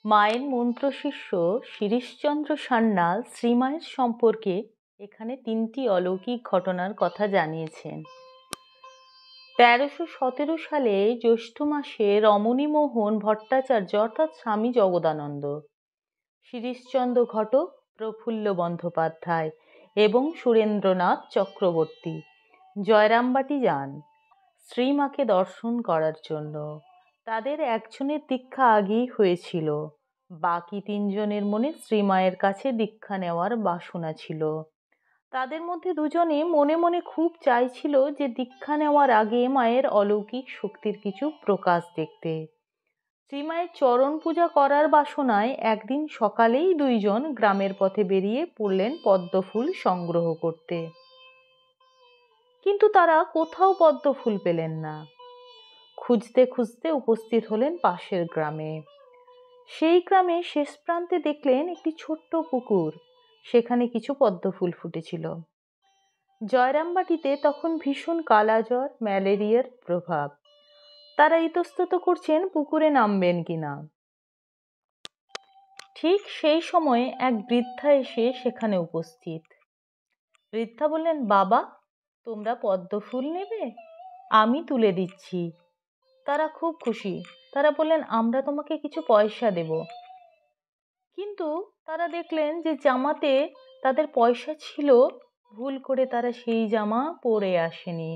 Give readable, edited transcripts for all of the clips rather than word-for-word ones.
মায়ের মন্ত্রশিষ্য শিরিষচন্দ্র সান্যাল শ্রীমায়ের সম্পর্কে এখানে 3টি অলৌকিক ঘটনার কথা জানিয়েছেন। 1317 সালে জ্যৈষ্ঠ মাসে রমণীমোহন ভট্টাচার্য অর্থাৎ স্বামী জগদানন্দ, শিরিষচন্দ্র ঘটক, প্রফুল্ল বন্দ্যোপাধ্যায় এবং সুরেন্দ্রনাথ চক্রবর্তী জয়রামবাটি যান শ্রীমাকে দর্শন করার জন্য। তাদের একজনের দীক্ষা আগেই হয়েছিল, বাকি 3 জনের মনে শ্রীমায়ের কাছে দীক্ষা নেওয়ার বাসনা ছিল। তাদের মধ্যে 2 জনে মনে মনে খুব চাইছিল যে দীক্ষা নেওয়ার আগে মায়ের অলৌকিক শক্তির কিছু প্রকাশ দেখতে। শ্রীমায়ের চরণ পূজা করার বাসনায় একদিন সকালেই 2 জন গ্রামের পথে বেরিয়ে পড়লেন পদ্মফুল সংগ্রহ করতে। কিন্তু তারা কোথাও পদ্মফুল পেলেন না। খুঁজতে খুঁজতে উপস্থিত হলেন পাশের গ্রামে। সেই গ্রামে শেষ প্রান্তে দেখলেন একটি ছোট্ট পুকুর, সেখানে কিছু পদ্মফুল ফুটেছিল। জয়রামবাটিতে তখন ভীষণ কালাজ্বর, ম্যালেরিয়ার প্রভাব। তারা ইতস্তত করছেন পুকুরে নামবেন কিনা। ঠিক সেই সময়ে এক বৃদ্ধা এসে সেখানে উপস্থিত। বৃদ্ধা বললেন, বাবা, তোমরা পদ্মফুল নেবে? আমি তুলে দিচ্ছি। তারা খুব খুশি। তারা বললেন, আমরা তোমাকে কিছু পয়সা দেব। কিন্তু তারা দেখলেন যে জামাতে তাদের পয়সা ছিল, ভুল করে তারা সেই জামা পরে আসেনি।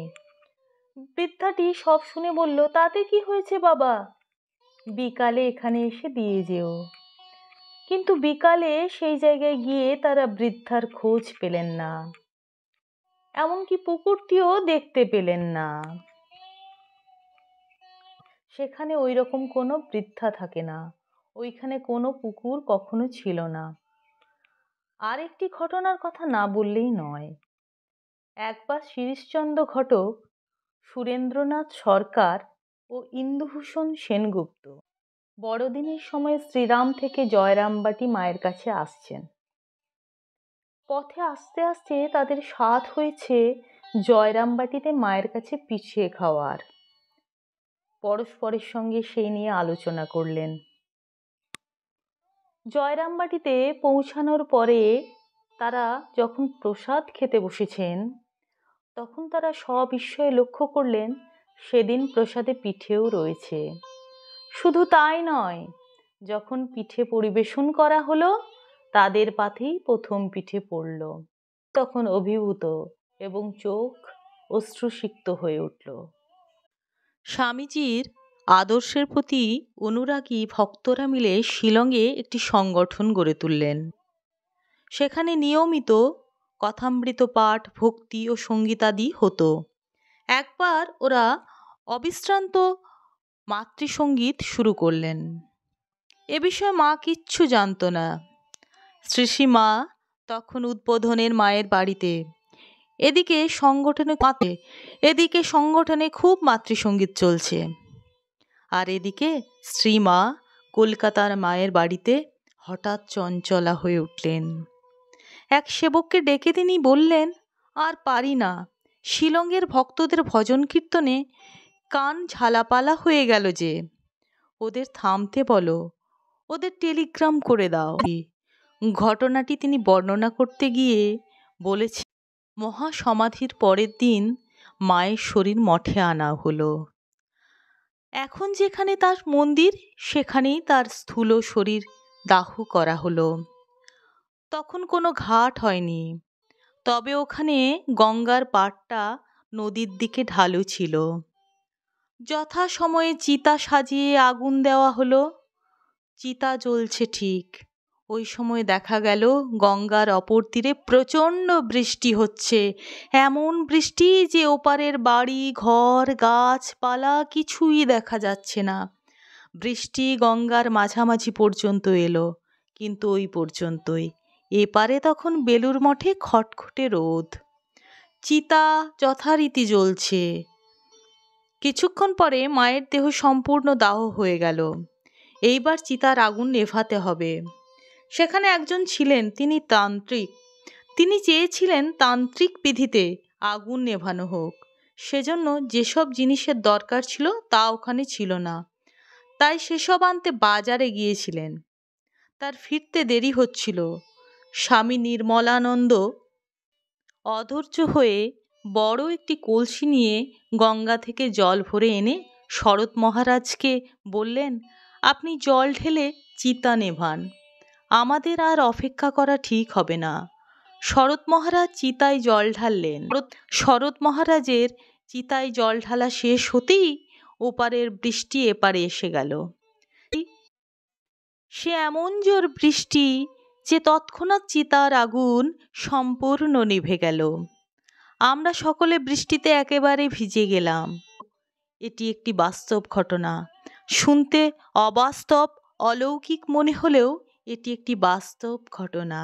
বৃদ্ধাটি সব শুনে বলল, তাতে কি হয়েছে বাবা, বিকালে এখানে এসে দিয়ে যেও। কিন্তু বিকালে সেই জায়গায় গিয়ে তারা বৃদ্ধার খোঁজ পেলেন না, এমনকি পুকুরটিও দেখতে পেলেন না। সেখানে ওই রকম কোনো বৃদ্ধা থাকে না, ওইখানে কোনো পুকুর কখনো ছিল না। আর একটি ঘটনার কথা না বললেই নয়। একবার শিরিষচন্দ্র ঘটক, সুরেন্দ্রনাথ সরকার ও ইন্দুভূষণ সেনগুপ্ত বড়দিনের সময় শ্রীরাম থেকে জয়রামবাটি মায়ের কাছে আসছেন। পথে আস্তে আস্তে তাদের স্বাদ হয়েছে জয়রামবাটিতে মায়ের কাছে পিঠে খাওয়ার। পরস্পরের সঙ্গে সেই নিয়ে আলোচনা করলেন। জয়রামবাটিতে পৌঁছানোর পরে তারা যখন প্রসাদ খেতে বসেছেন, তখন তারা সবিস্ময়ে লক্ষ্য করলেন সেদিন প্রসাদে পিঠেও রয়েছে। শুধু তাই নয়, যখন পিঠে পরিবেশন করা হলো, তাদের পাতেই প্রথম পিঠে পড়ল। তখন অভিভূত এবং চোখ অশ্রুসিক্ত হয়ে উঠল। স্বামীজির আদর্শের প্রতি অনুরাগী ভক্তরা মিলে শিলংয়ে একটি সংগঠন গড়ে তুললেন। সেখানে নিয়মিত কথামৃত পাঠ, ভক্তি ও সঙ্গীতাদি হতো। একবার ওরা অবিশ্রান্ত মাতৃসঙ্গীত শুরু করলেন। এ বিষয়ে মা কিচ্ছু জানতো না। শ্রী মা তখন উদ্বোধনের মায়ের বাড়িতে। এদিকে সংগঠনে খুব মাতৃসঙ্গীত চলছে, আর এদিকে শ্রীমা কলকাতার মায়ের বাড়িতে হঠাৎ চঞ্চলা হয়ে উঠলেন। এক সেবককে ডেকে তিনি বললেন, আর পারি না, শিলংয়ের ভক্তদের ভজন কীর্তনে কান ঝালাপালা হয়ে গেল যে, ওদের থামতে বলো, ওদের টেলিগ্রাম করে দাও। ঘটনাটি তিনি বর্ণনা করতে গিয়ে বলেছেন, মহাসমাধির পরের দিন মায়ের শরীর মঠে আনা হলো। এখন যেখানে তার মন্দির, সেখানেই তার স্থূল শরীর দাহ করা হলো। তখন কোনো ঘাট হয়নি, তবে ওখানে গঙ্গার পাড়টা নদীর দিকে ঢালু ছিল। যথাসময়ে চিতা সাজিয়ে আগুন দেওয়া হলো। চিতা জ্বলছে ঠিক, ওই সময় দেখা গেল গঙ্গার অপর তীরে প্রচণ্ড বৃষ্টি হচ্ছে। এমন বৃষ্টি যে ওপারের বাড়ি ঘর গাছপালা কিছুই দেখা যাচ্ছে না। বৃষ্টি গঙ্গার মাঝামাঝি পর্যন্ত এলো, কিন্তু ওই পর্যন্তই। এপারে তখন বেলুর মঠে খটখটে রোদ। চিতা যথারীতি জ্বলছে। কিছুক্ষণ পরে মায়ের দেহ সম্পূর্ণ দাহ হয়ে গেল। এইবার চিতার আগুন নেভাতে হবে। সেখানে একজন ছিলেন, তিনি তান্ত্রিক। তিনি চেয়েছিলেন তান্ত্রিক বিধিতে আগুন নেভানো হোক। সেজন্য যেসব জিনিসের দরকার ছিল তা ওখানে ছিল না, তাই সেসব আনতে বাজারে গিয়েছিলেন। তার ফিরতে দেরি হচ্ছিল। স্বামী নির্মলানন্দ অধৈর্য হয়ে বড় একটি কলসি নিয়ে গঙ্গা থেকে জল ভরে এনে শরৎ মহারাজকে বললেন, আপনি জল ঢেলে চিতা নেভান, আমাদের আর অপেক্ষা করা ঠিক হবে না। শরৎ মহারাজ চিতায় জল ঢাললেন। শরৎ মহারাজের চিতায় জল ঢালা শেষ হতেই ওপারের বৃষ্টি এপারে এসে গেল। সে এমন জোর বৃষ্টি যে তৎক্ষণাৎ চিতার আগুন সম্পূর্ণ নিভে গেল। আমরা সকলে বৃষ্টিতে একেবারে ভিজে গেলাম। এটি একটি বাস্তব ঘটনা। শুনতে অবাস্তব, অলৌকিক মনে হলেও এটি একটি বাস্তব ঘটনা।